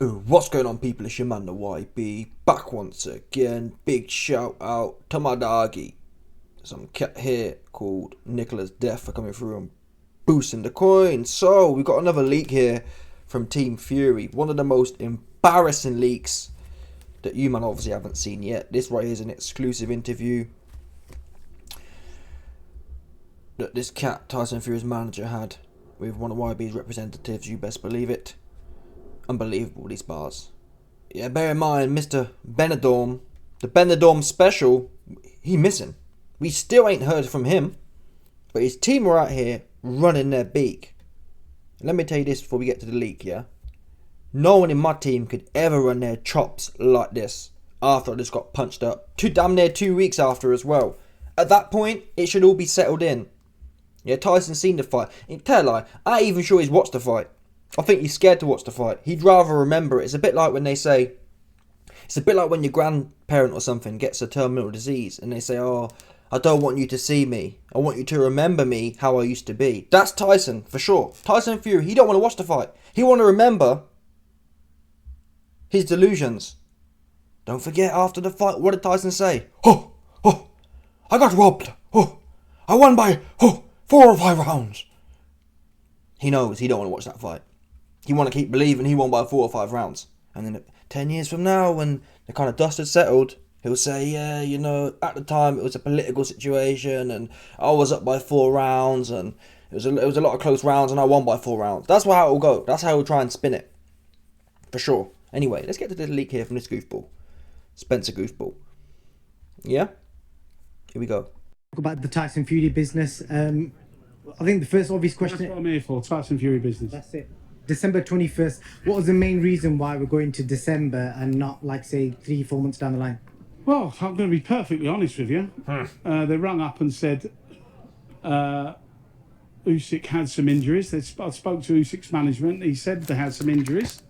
Ooh, what's going on, people? It's your man the YB back once again. Big shout out to my doggy. Some cat here called Nicholas Death for coming through and boosting the coin. So we got another leak here from Team Fury. One of the most embarrassing leaks that you man obviously haven't seen yet. This right here is an exclusive interview that this cat, Tyson Fury's manager, had with one of YB's representatives. You best believe it. Unbelievable, these bars. Yeah, bear in mind, Mr. Benidorm, the Benidorm special, he missing. We still ain't heard from him, but his team are out here running their beak. Let me tell you this before we get to the leak, yeah? No one in my team could ever run their chops like this after I just got punched up. Damn near 2 weeks after as well. At that point, it should all be settled in. Yeah, Tyson's seen the fight. Tell a lie, I ain't even sure he's watched the fight. I think he's scared to watch the fight. He'd rather remember it. It's a bit like when they say, it's a bit like when your grandparent or something gets a terminal disease and they say, oh, I don't want you to see me. I want you to remember me how I used to be. That's Tyson, for sure. Tyson Fury, he don't want to watch the fight. He want to remember his delusions. Don't forget, after the fight, what did Tyson say? Oh, I got robbed. Oh, I won by 4 or 5 rounds. He knows he don't want to watch that fight. He want to keep believing he won by 4 or 5 rounds. And then 10 years from now, when the kind of dust had settled, he'll say, yeah, you know, at the time it was a political situation and I was up by 4 rounds and it was a lot of close rounds and I won by 4 rounds. That's how it will go. That's how he'll try and spin it. For sure. Anyway, let's get to the leak here from this goofball. Spencer Goofball. Yeah? Here we go. Talk about the Tyson Fury business. I think the first obvious question... That's what I'm here for, Tyson Fury business. That's it. December 21st. What was the main reason why we're going to December and not, like, say, 3-4 months down the line? Well, I'm going to be perfectly honest with you. They rang up and said Usyk had some injuries. I spoke to Usyk's management. He said they had some injuries.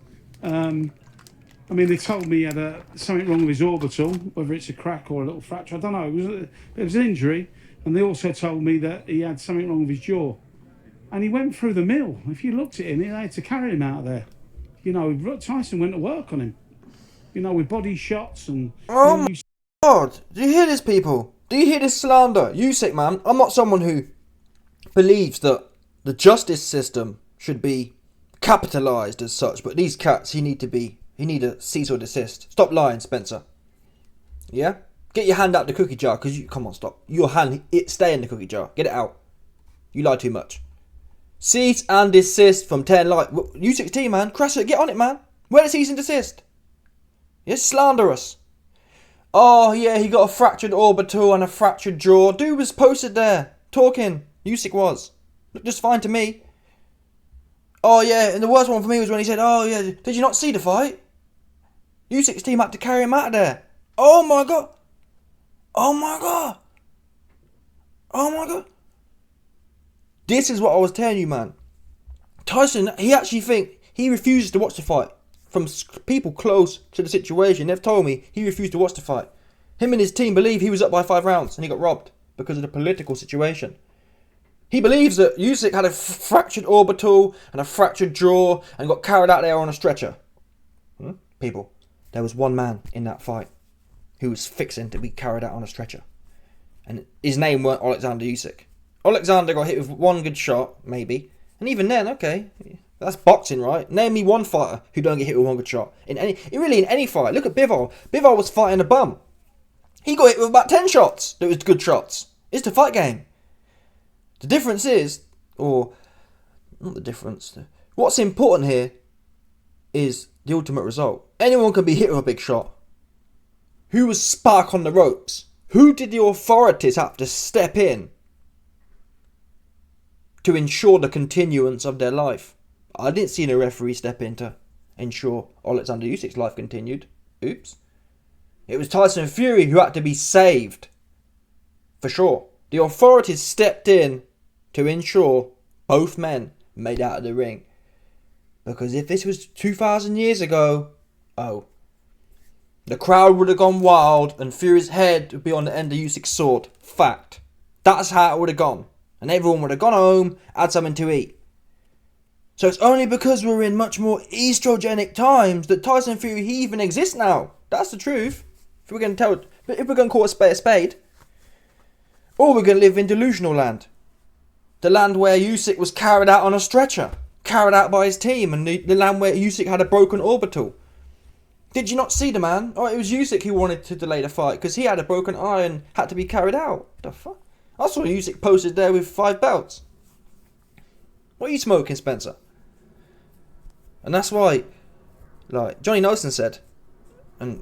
I mean, they told me he had something wrong with his orbital, whether it's a crack or a little fracture. I don't know. It was an injury. And they also told me that he had something wrong with his jaw. And he went through the mill. If you looked at him, they had to carry him out of there. You know, Tyson went to work on him. You know, with body shots and... Oh my God. Do you hear this, people? Do you hear this slander? Usyk, man. I'm not someone who believes that the justice system should be capitalised as such. But these cats, he need a cease or desist. Stop lying, Spencer. Yeah? Get your hand out the cookie jar, because come on, stop. Your hand, stay in the cookie jar. Get it out. You lie too much. Cease and desist from 10 like Usyk's team, man. Crash it, get on it, man. Where the cease and desist? You're slanderous. Oh, yeah, he got a fractured orbital and a fractured jaw. Dude was posted there, talking. Usyk was. Looked just fine to me. Oh, yeah, and the worst one for me was when he said, oh, yeah, did you not see the fight? Usyk's team had to carry him out of there. Oh, my God. Oh, my God. Oh, my God. This is what I was telling you, man. Tyson, he refuses to watch the fight. From people close to the situation, they've told me he refused to watch the fight. Him and his team believe he was up by 5 rounds and he got robbed because of the political situation. He believes that Usyk had a fractured orbital and a fractured jaw and got carried out there on a stretcher. People, there was one man in that fight who was fixing to be carried out on a stretcher. And his name weren't Alexander Usyk. Alexander got hit with one good shot, maybe. And even then, okay, that's boxing, right? Name me one fighter who don't get hit with one good shot. In any fight. Look at Bivol. Bivol was fighting a bum. He got hit with about 10 shots that was good shots. It's the fight game. The difference is, or not the difference, what's important here is the ultimate result. Anyone can be hit with a big shot. Who was spark on the ropes? Who did the authorities have to step in to ensure the continuance of their life? I didn't see no referee step in to ensure Alexander Usyk's life continued. Oops. It was Tyson Fury who had to be saved. For sure. The authorities stepped in to ensure both men made out of the ring. Because if this was 2,000 years ago, the crowd would have gone wild and Fury's head would be on the end of Usyk's sword. Fact. That's how it would have gone. And everyone would have gone home, had something to eat. So it's only because we're in much more estrogenic times that Tyson Fury he even exists now. That's the truth. If we're going to call a spade, or we're going to live in delusional land. The land where Usyk was carried out on a stretcher, carried out by his team, and the land where Usyk had a broken orbital. Did you not see the man? Oh, it was Usyk who wanted to delay the fight because he had a broken eye and had to be carried out. The fuck? I saw Usyk posted there with 5 belts. What are you smoking, Spencer? And that's why, like Johnny Nelson said, and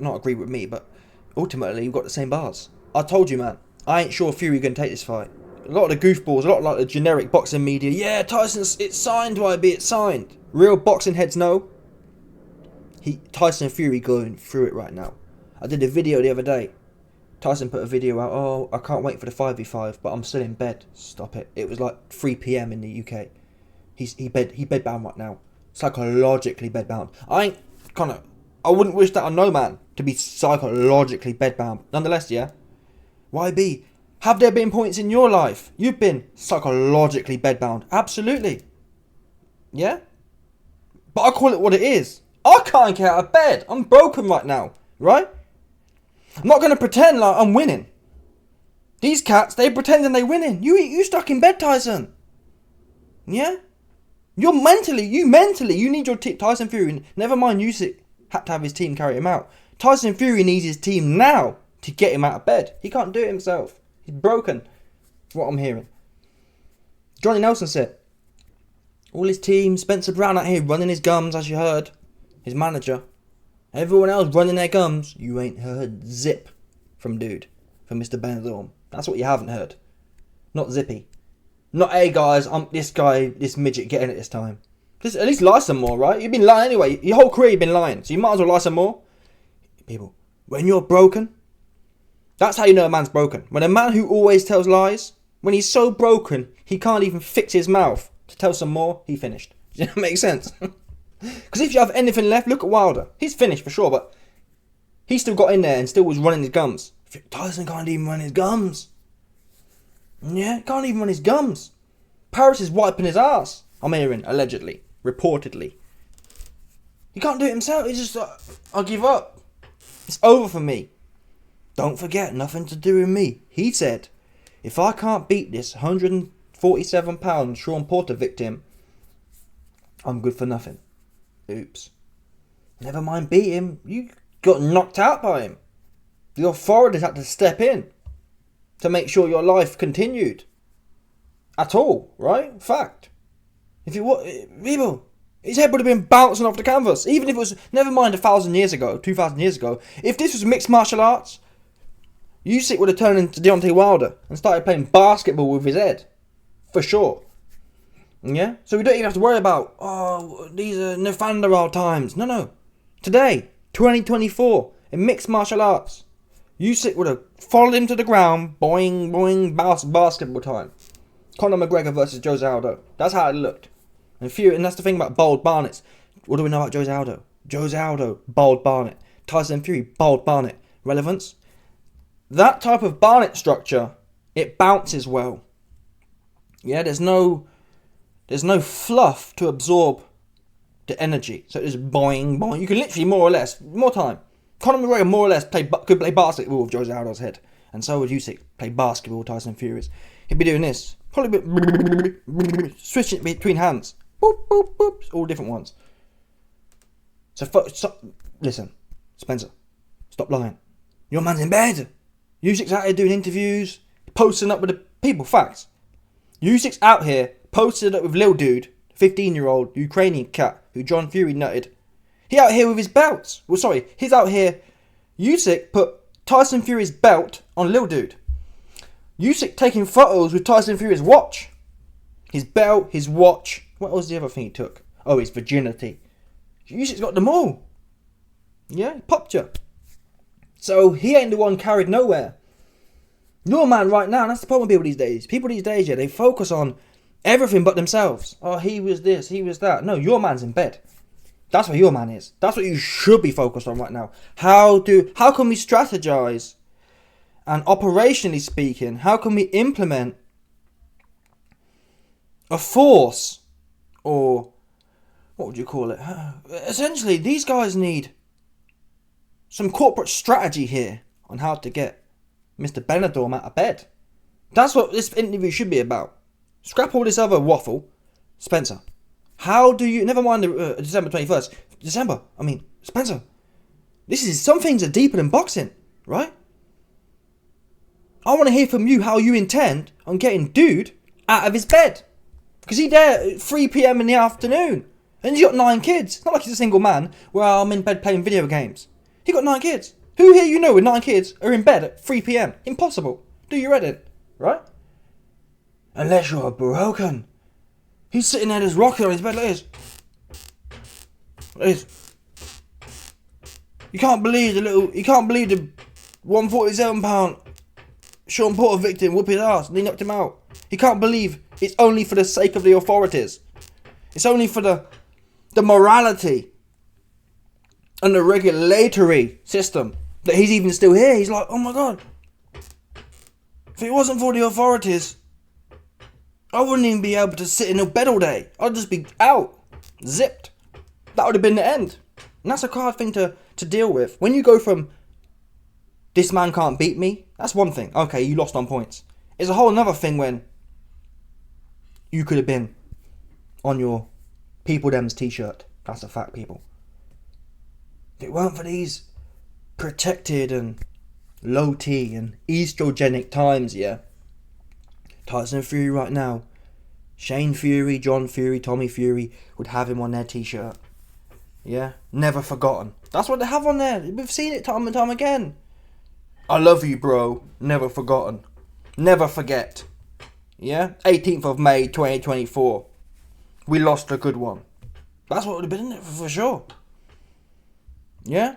not agree with me, but ultimately you've got the same bars. I told you, man, I ain't sure Fury going to take this fight. A lot of the goofballs, a lot like the generic boxing media, yeah, Tyson's, it's signed, YB, it's signed. Real boxing heads know. Tyson Fury going through it right now. I did a video the other day. Tyson put a video out, oh, I can't wait for the 5v5, but I'm still in bed. Stop it. It was like 3 PM in the UK. He bedbound right now. Psychologically bedbound. I wouldn't wish that on no man to be psychologically bedbound. Nonetheless, yeah. YB, have there been points in your life you've been psychologically bedbound? Absolutely. Yeah? But I call it what it is. I can't get out of bed. I'm broken right now. Right? I'm not going to pretend like I'm winning. These cats, they pretending they winning. You stuck in bed, Tyson. Yeah? You mentally, you need your team. Tyson Fury, never mind Usyk had to have his team carry him out. Tyson Fury needs his team now to get him out of bed. He can't do it himself. He's broken. That's what I'm hearing. Johnny Nelson said, all his team, Spencer Brown out here running his gums, as you heard. His manager. Everyone else running their gums. You ain't heard zip from Mr. Benadorm. That's what you haven't heard. Not zippy. Not, hey guys, I'm this midget getting it this time. Just at least lie some more, right? You've been lying anyway. Your whole career you've been lying. So you might as well lie some more. People, when you're broken, that's how you know a man's broken. When a man who always tells lies, when he's so broken, he can't even fix his mouth to tell some more, he finished. Does that make sense? Because if you have anything left, look at Wilder. He's finished for sure, but he still got in there and still was running his gums. Tyson can't even run his gums. Yeah, can't even run his gums. Paris is wiping his ass. I'm hearing, allegedly, reportedly. He can't do it himself. He's just, I'll give up. It's over for me. Don't forget, nothing to do with me. He said, if I can't beat this 147-pound Sean Porter victim, I'm good for nothing. Oops. Never mind beat him. You got knocked out by him. The authorities had to step in to make sure your life continued. At all, right? Fact. If people, his head would have been bouncing off the canvas. Even if it was, never mind 1,000 years ago, 2,000 years ago. If this was mixed martial arts, Usyk would have turned into Deontay Wilder and started playing basketball with his head. For sure. Yeah? So we don't even have to worry about, oh, these are Neanderthal times. No. Today, 2024, in mixed martial arts, Usyk would have followed him to the ground, boing, boing, basketball time. Conor McGregor versus Jose Aldo. That's how it looked. And that's the thing about Bold Barnett. What do we know about Jose Aldo? Jose Aldo, Bold Barnett. Tyson Fury, Bold Barnett. Relevance? That type of Barnett structure, it bounces well. Yeah, there's no fluff to absorb the energy. So it's boing, boing. You can literally more time. Conor McGregor more or less could play basketball with Jose Aldo's head. And so would Usyk play basketball with Tyson Fury's. He'd be doing this. Probably switching between hands. Boop, boop, boop. All different ones. So listen, Spencer, stop lying. Your man's in bed. Usyk's out here doing interviews, posting up with the people. Facts. Usyk's out here posted up with Lil Dude, 15-year-old Ukrainian cat who John Fury nutted. He out here with his belts. Well, sorry, he's out here. Usyk put Tyson Fury's belt on Lil Dude. Usyk taking photos with Tyson Fury's watch. His belt, his watch. What was the other thing he took? Oh, his virginity. Usyk's got them all. Yeah, he popped you. So he ain't the one carried nowhere. Your man right now, that's the problem with people these days. People these days, yeah, they focus on everything but themselves. Oh, he was this, he was that. No, your man's in bed. That's what your man is. That's what you should be focused on right now. How can we strategize? And operationally speaking, how can we implement a force or what would you call it? Essentially, these guys need some corporate strategy here on how to get Mr. Benidorm out of bed. That's what this interview should be about. Scrap all this other waffle. Spencer, how do you... Never mind December 21st. Spencer, some things are deeper than boxing, right? I want to hear from you how you intend on getting dude out of his bed. Because he's there at 3 p.m. in the afternoon. And he's got 9 kids. It's not like he's a single man where I'm in bed playing video games. He got 9 kids. Who here you know with 9 kids are in bed at 3 p.m? Impossible. Do your edit, right? Unless you're broken. He's sitting there just rocking on his bed like this. Like this. You can't believe the 147 pound Sean Porter victim whooped his ass and he knocked him out. He can't believe it's only for the sake of the authorities. It's only for the morality and the regulatory system that he's even still here. He's like, oh my God. If it wasn't for the authorities, I wouldn't even be able to sit in a bed all day. I'd just be out. Zipped. That would have been the end. And that's a hard thing to deal with. When you go from, this man can't beat me, that's one thing. Okay, you lost on points. It's a whole another thing when you could have been on your People Them's t-shirt. That's a fact, people. If it weren't for these protected and low T and estrogenic times, yeah, Tyson Fury right now, Shane Fury, John Fury, Tommy Fury would have him on their t-shirt. Yeah, never forgotten. That's what they have on there. We've seen it time and time again. I love you, bro. Never forgotten. Never forget. Yeah, 18th of May 2024. We lost a good one. That's what would have been in it for sure. Yeah,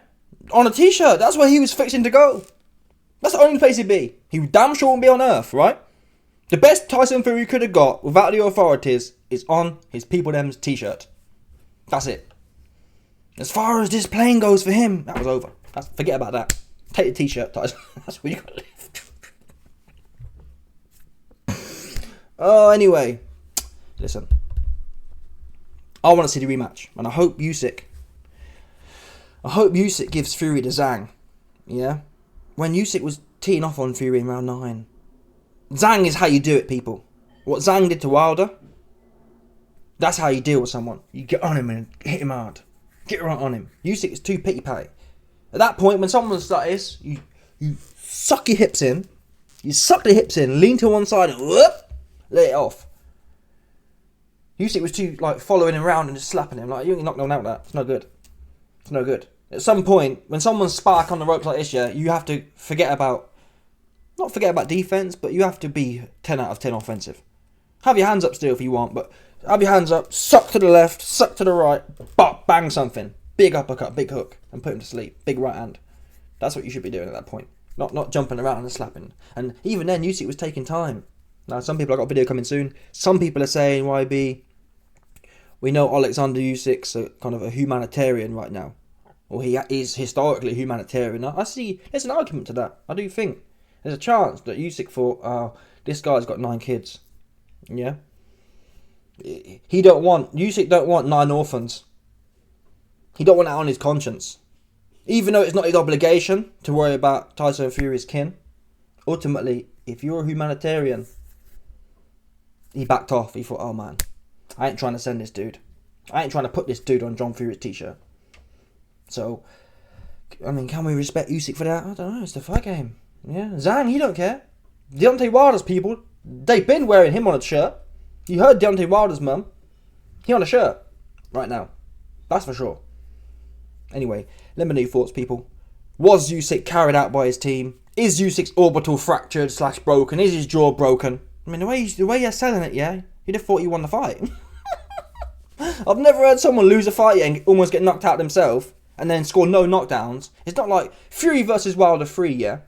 on a t-shirt. That's where he was fixing to go. That's the only place he'd be. He damn sure wouldn't be on Earth, right? The best Tyson Fury could have got without the authorities is on his People Them's t-shirt. That's it. As far as this plane goes for him, that was over. Forget about that. Take the t-shirt, Tyson. That's where you got to live. Oh, anyway. Listen. I want to see the rematch. And I hope Usyk gives Fury the Zang. Yeah? When Usyk was teeing off on Fury in round 9. Zang is how you do it, people. What Zang did to Wilder, that's how you deal with someone. You get on him and hit him hard. Get right on him. Usyk is too pity patty. At that point, when someone's like this, you suck your hips in. You suck the hips in, lean to one side and whoop, let it off. Usyk was too following him around and just slapping him. You ain't knocked no one out that. It's no good. It's no good. At some point, when someone's spark on the ropes like this, yeah, you have to not forget about defense, but you have to be 10 out of 10 offensive. Have your hands up still if you want, but have your hands up, suck to the left, suck to the right, bang something. Big uppercut, big hook, and put him to sleep. Big right hand. That's what you should be doing at that point. Not jumping around and slapping. And even then, Usyk was taking time. Now, some people, I've got a video coming soon. Some people are saying, YB, we know Alexander Usyk's kind of a humanitarian right now. Or he is historically a humanitarian. I see, there's an argument to that. I do think there's a chance that Usyk thought, oh, this guy's got 9 kids. Yeah? Usyk don't want 9 orphans. He don't want that on his conscience. Even though it's not his obligation to worry about Tyson Fury's kin. Ultimately, if you're a humanitarian, he backed off. He thought, oh man, I ain't trying to send this dude. I ain't trying to put this dude on John Fury's t-shirt. So, I mean, can we respect Usyk for that? I don't know, it's the fight game. Yeah, Zhang, he don't care. Deontay Wilder's people, they've been wearing him on a shirt. You heard Deontay Wilder's mum. He on a shirt right now. That's for sure. Anyway, let me know your thoughts, people. Was Usyk carried out by his team? Is Usyk's orbital fractured / broken? Is his jaw broken? I mean, the way you're selling it, yeah, you'd have thought you won the fight. I've never heard someone lose a fight and almost get knocked out themselves and then score no knockdowns. It's not like Fury versus Wilder 3, yeah?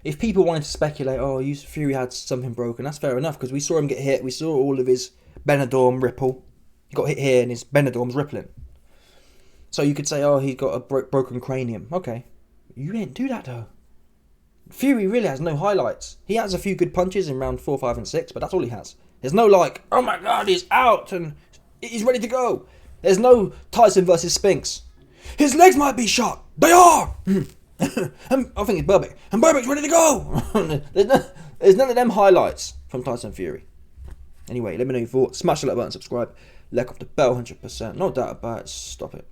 If people wanted to speculate, oh, Fury had something broken, that's fair enough, because we saw him get hit. We saw all of his Benidorm ripple. He got hit here and his Benidorm's rippling. So you could say, oh, he's got a broken cranium. Okay. You didn't do that, though. Fury really has no highlights. He has a few good punches in round 4, 5 and 6, but that's all he has. There's no oh my God, he's out, and He's ready to go. There's no Tyson versus Spinks. His legs might be shot. They are. I think it's Burbick. And Burbick's ready to go. There's none of them highlights from Tyson Fury. Anyway, let me know your thoughts. Smash the like button, subscribe. Like off the bell, 100%. No doubt about it. Stop it.